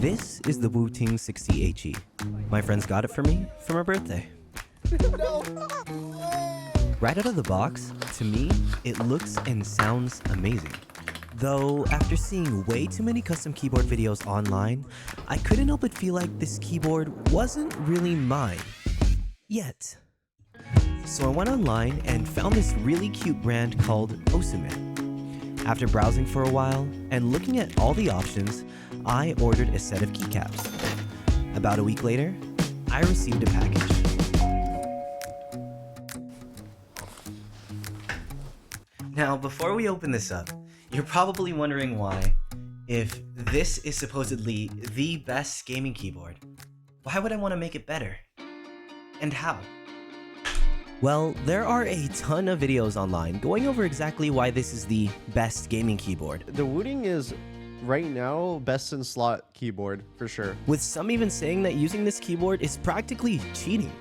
This is the Wooting 60HE. My friends got it for me for my birthday. Right out of the box, to me, it looks and sounds amazing. Though, after seeing way too many custom keyboard videos online, I couldn't help but feel like this keyboard wasn't really mine. Yet. So I went online and found this really cute brand called OSUME. After browsing for a while and looking at all the options, I ordered a set of keycaps. About a week later, I received a package. Now, before we open this up, you're probably wondering why, if this is supposedly the best gaming keyboard, why would I want to make it better? And how? Well, there are a ton of videos online going over exactly why this is the best gaming keyboard. The Wooting is, right now, best in slot keyboard, for sure. With some even saying that using this keyboard is practically cheating.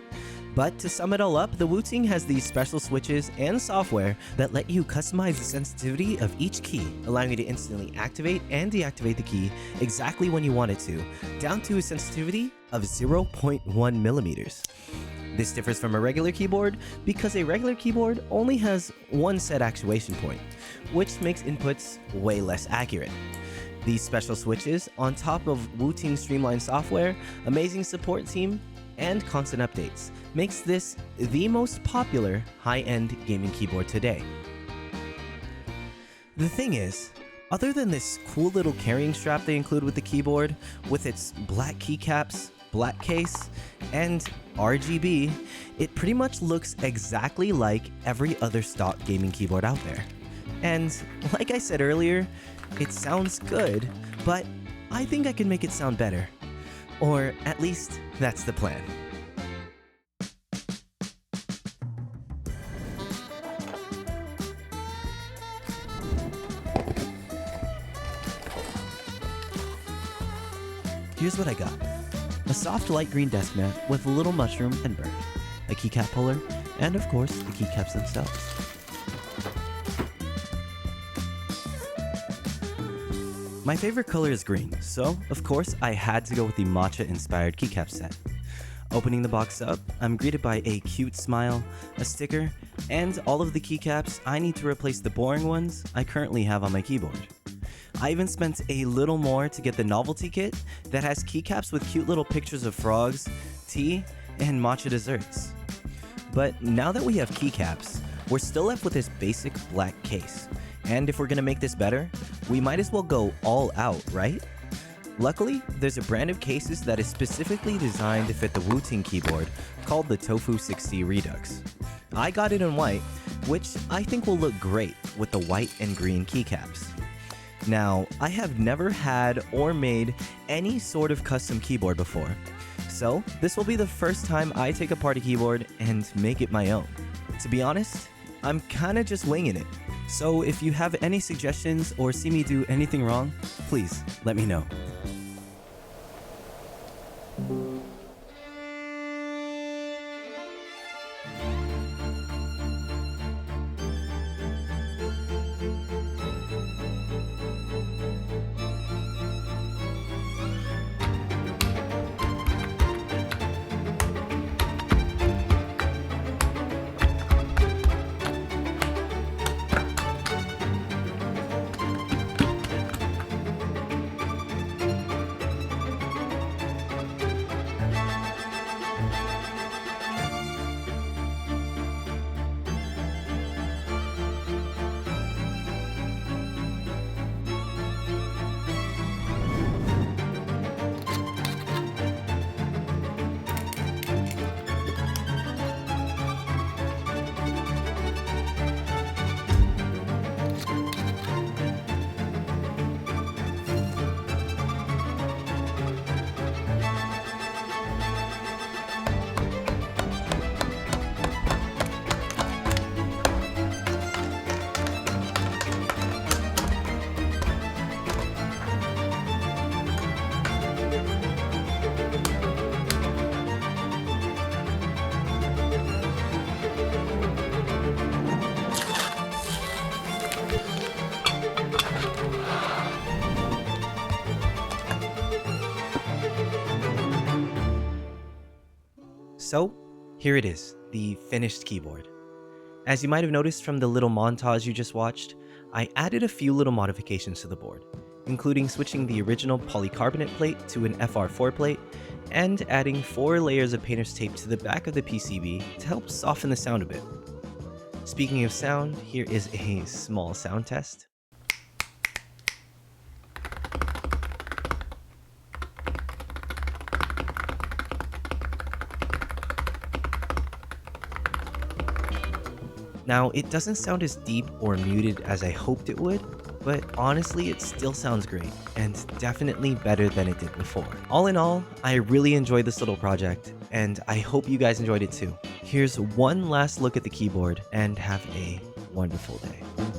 But to sum it all up, the Wooting has these special switches and software that let you customize the sensitivity of each key, allowing you to instantly activate and deactivate the key exactly when you want it to, down to a sensitivity of 0.1 millimeters. This differs from a regular keyboard because a regular keyboard only has one set actuation point, which makes inputs way less accurate. These special switches, on top of Wooting's streamlined software, amazing support team, and constant updates, makes this the most popular high-end gaming keyboard today. The thing is, other than this cool little carrying strap they include with the keyboard, with its black keycaps, black case, and RGB, it pretty much looks exactly like every other stock gaming keyboard out there. And like I said earlier, it sounds good, but I think I can make it sound better. Or at least, that's the plan. Here's what I got. A soft light green desk mat with a little mushroom and bird, a keycap puller, and of course, the keycaps themselves. My favorite color is green, so of course I had to go with the Matcha inspired keycap set. Opening the box up, I'm greeted by a cute smile, a sticker, and all of the keycaps I need to replace the boring ones I currently have on my keyboard. I even spent a little more to get the novelty kit that has keycaps with cute little pictures of frogs, tea, and matcha desserts. But now that we have keycaps, we're still left with this basic black case. And if we're gonna make this better, we might as well go all out, right? Luckily, there's a brand of cases that is specifically designed to fit the Wooting keyboard called the Tofu 60 Redux. I got it in white, which I think will look great with the white and green keycaps. Now, I have never had or made any sort of custom keyboard before, so this will be the first time I take apart a keyboard and make it my own. To be honest, I'm kinda just winging it, so if you have any suggestions or see me do anything wrong, please let me know. So here it is, the finished keyboard. As you might have noticed from the little montage you just watched, I added a few little modifications to the board, including switching the original polycarbonate plate to an FR4 plate, and adding 4 layers of painter's tape to the back of the PCB to help soften the sound a bit. Speaking of sound, here is a small sound test. Now, it doesn't sound as deep or muted as I hoped it would, but honestly, it still sounds great, and definitely better than it did before. All in all, I really enjoyed this little project, and I hope you guys enjoyed it too. Here's one last look at the keyboard, and have a wonderful day.